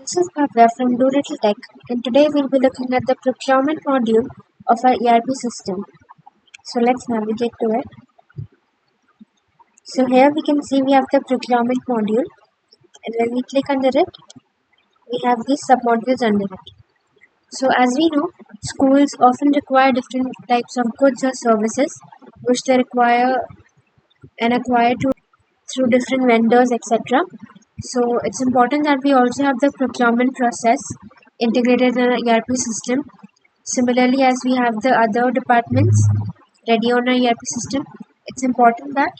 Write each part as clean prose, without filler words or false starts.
This is Bhavya from Do Little Tech, and today we'll be looking at the procurement module of our ERP system. So let's navigate to it. So here we can see we have the procurement module, and when we click under it, we have these submodules under it. So as we know, schools often require different types of goods or services which they require and acquire through different vendors, etc. So it's important that we also have the procurement process integrated in our ERP system. Similarly, as we have the other departments ready on our ERP system, it's important that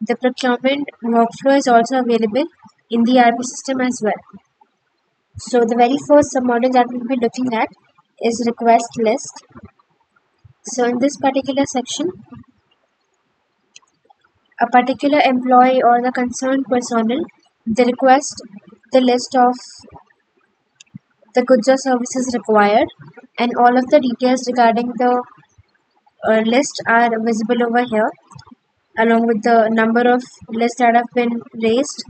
the procurement workflow is also available in the ERP system as well. So the very first submodule that we'll be looking at is request list. So in this particular section, a particular employee or the concerned personnel, they request the list of the goods or services required, and all of the details regarding the list are visible over here, along with the number of lists that have been raised,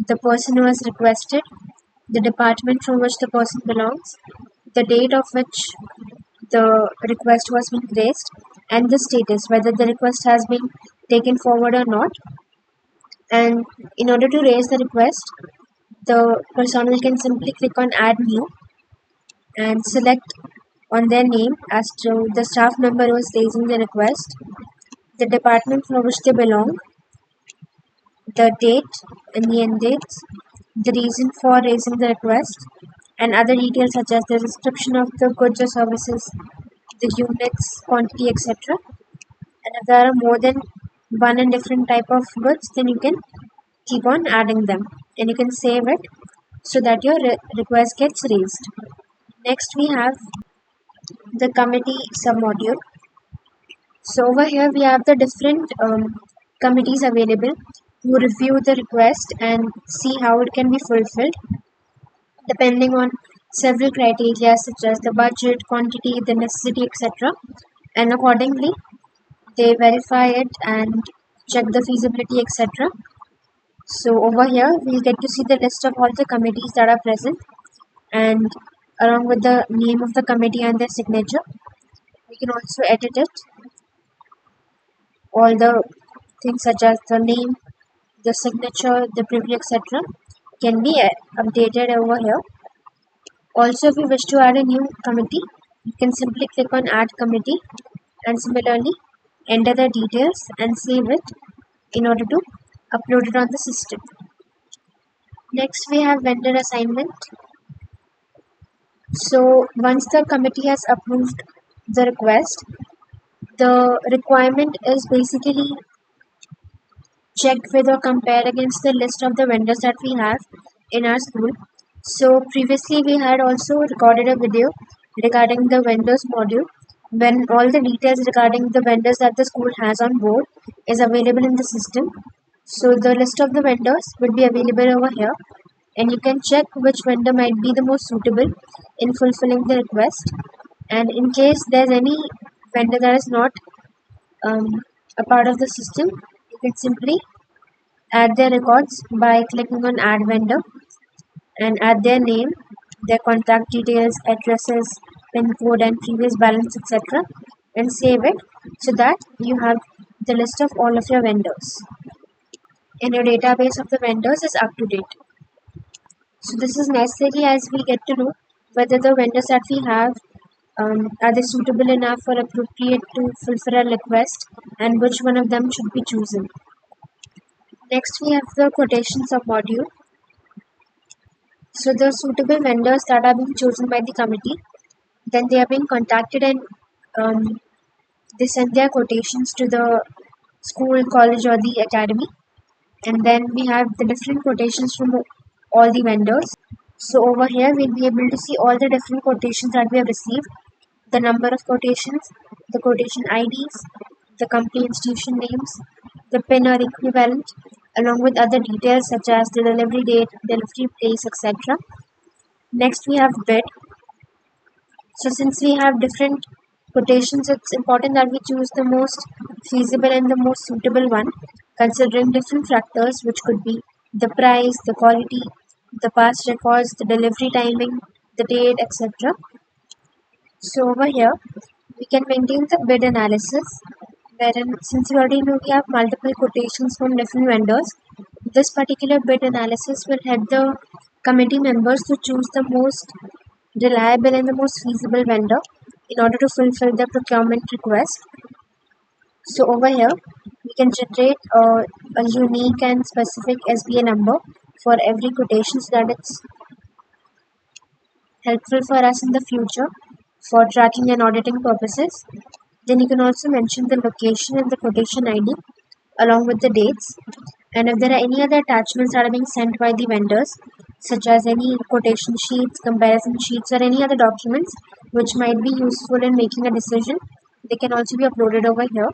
the person who has requested, the department from which the person belongs, the date of which the request was being raised, and the status, whether the request has been taken forward or not. And in order to raise the request, the personnel can simply click on add new and select on their name as to the staff member who is raising the request, the department for which they belong, the date and the end dates, the reason for raising the request, and other details such as the description of the goods or services, the units, quantity, etc. And if there are more than one and different type of goods, then you can keep on adding them and you can save it so that your request gets raised. Next we have the committee submodule. So over here we have the different committees available who review the request and see how it can be fulfilled depending on several criteria such as the budget, quantity, the necessity, etc. And accordingly they verify it and check the feasibility, etc. So over here we'll get to see the list of all the committees that are present, and along with the name of the committee and their signature. We can also edit it. All the things such as the name, the signature, the preview, etc. can be updated over here. Also, if you wish to add a new committee, you can simply click on add committee and similarly enter the details and save it in order to upload it on the system. Next we have vendor assignment. So once the committee has approved the request, the requirement is basically checked with or compared against the list of the vendors that we have in our school. So previously we had also recorded a video regarding the vendors module when all the details regarding the vendors that the school has on board is available in the system. So the list of the vendors will be available over here, and you can check which vendor might be the most suitable in fulfilling the request. And in case there's any vendor that is not a part of the system, you can simply add their records by clicking on add vendor and add their name, their contact details, addresses, pin code and previous balance, etc. and save it so that you have the list of all of your vendors and your database of the vendors is up to date. So this is necessary as we get to know whether the vendors that we have are they suitable enough or appropriate to fulfill a request and which one of them should be chosen. Next we have the quotation submodule. So the suitable vendors that are being chosen by the committee, then they are being contacted and they send their quotations to the school, college or the academy, and then we have the different quotations from all the vendors. So over here we'll be able to see all the different quotations that we have received, the number of quotations, the quotation IDs, the company institution names, the PIN or equivalent, along with other details such as the delivery date, delivery place, etc. Next we have bid. So since we have different quotations, it's important that we choose the most feasible and the most suitable one, considering different factors which could be the price, the quality, the past records, the delivery timing, the date, etc. So over here, we can maintain the bid analysis, wherein since we already know we have multiple quotations from different vendors, this particular bid analysis will help the committee members to choose the most reliable and the most feasible vendor in order to fulfill the procurement request. So over here, we can generate a unique and specific SBA number for every quotation so that it's helpful for us in the future for tracking and auditing purposes. Then you can also mention the location and the quotation ID along with the dates. And if there are any other attachments that are being sent by the vendors, such as any quotation sheets, comparison sheets, or any other documents which might be useful in making a decision, they can also be uploaded over here.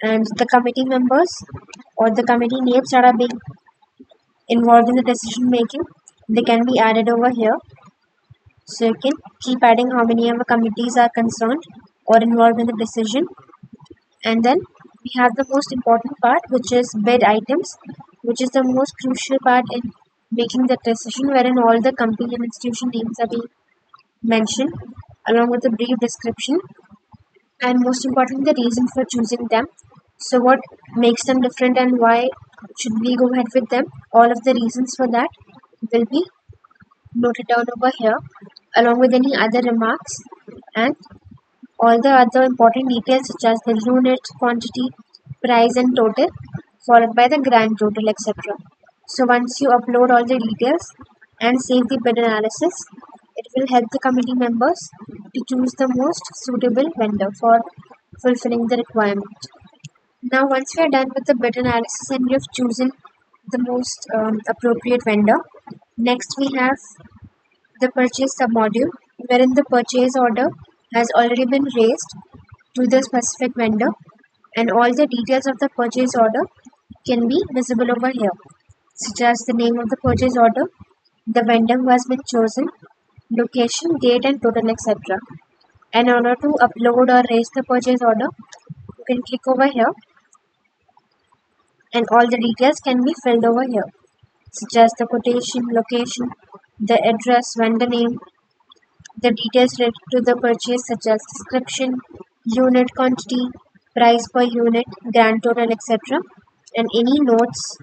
And the committee members or the committee names that are being involved in the decision making, they can be added over here. So you can keep adding how many of the committees are concerned or involved in the decision. And then we have the most important part, which is bid items, which is the most crucial part in making the decision, wherein all the company and institution names are being mentioned along with a brief description, and most importantly the reason for choosing them. So what makes them different and why should we go ahead with them, all of the reasons for that will be noted down over here along with any other remarks and all the other important details such as the unit, quantity, price and total, followed by the grand total, etc. So once you upload all the details and save the bid analysis, it will help the committee members to choose the most suitable vendor for fulfilling the requirement. Now once we are done with the bid analysis and we have chosen the most appropriate vendor, next we have the purchase submodule, wherein the purchase order has already been raised to the specific vendor and all the details of the purchase order can be visible over here, such as the name of the purchase order, the vendor who has been chosen, location, date and total, etc. And in order to upload or raise the purchase order, you can click over here and all the details can be filled over here, such as the quotation, location, the address, vendor name, the details related to the purchase such as description, unit quantity, price per unit, grand total, etc. and any notes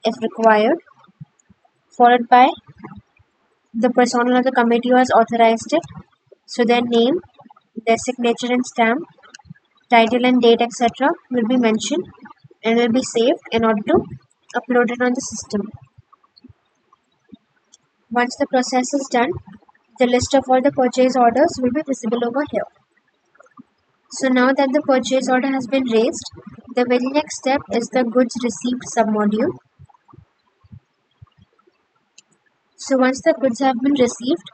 if required, followed by the personnel of the committee who has authorized it. So their name, their signature and stamp, title and date, etc. will be mentioned and will be saved in order to upload it on the system. Once the process is done, the list of all the purchase orders will be visible over here. So now that the purchase order has been raised, the very next step is the goods received submodule. So once the goods have been received,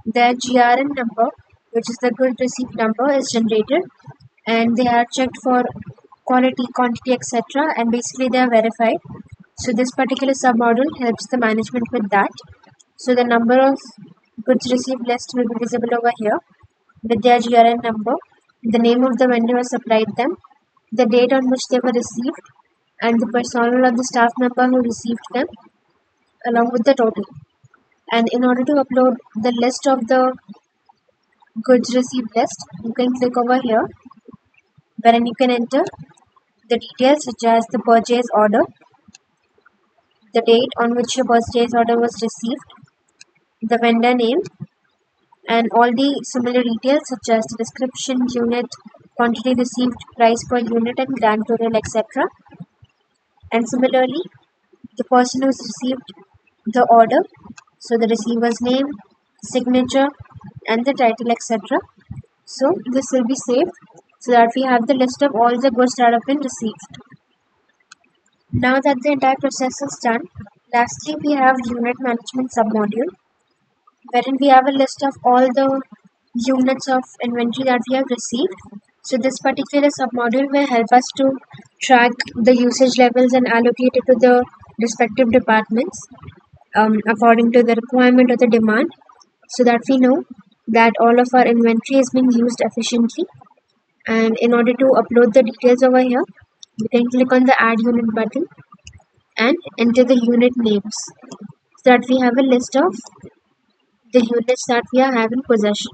their GRN number, which is the good received number, is generated and they are checked for quality, quantity, etc. and basically they are verified. So this particular submodule helps the management with that. So the number of goods received list will be visible over here with their GRN number, the name of the vendor who supplied them, the date on which they were received, and the personnel of the staff member who received them, along with the total. And in order to upload the list of the goods received list, you can click over here, wherein you can enter the details such as the purchase order, the date on which your purchase order was received, the vendor name, and all the similar details such as the description, unit, quantity received, price per unit and grand total, etc. And similarly, the person who's received the order, so the receiver's name, signature and the title, etc. So this will be saved so that we have the list of all the goods that have been received. Now that the entire process is done, lastly we have unit management submodule, wherein we have a list of all the units of inventory that we have received. So this particular submodule will help us to track the usage levels and allocate it to the respective departments according to the requirement or the demand, so that we know that all of our inventory is being used efficiently. And in order to upload the details over here, we can click on the add unit button and enter the unit names so that we have a list of the units that we have in possession.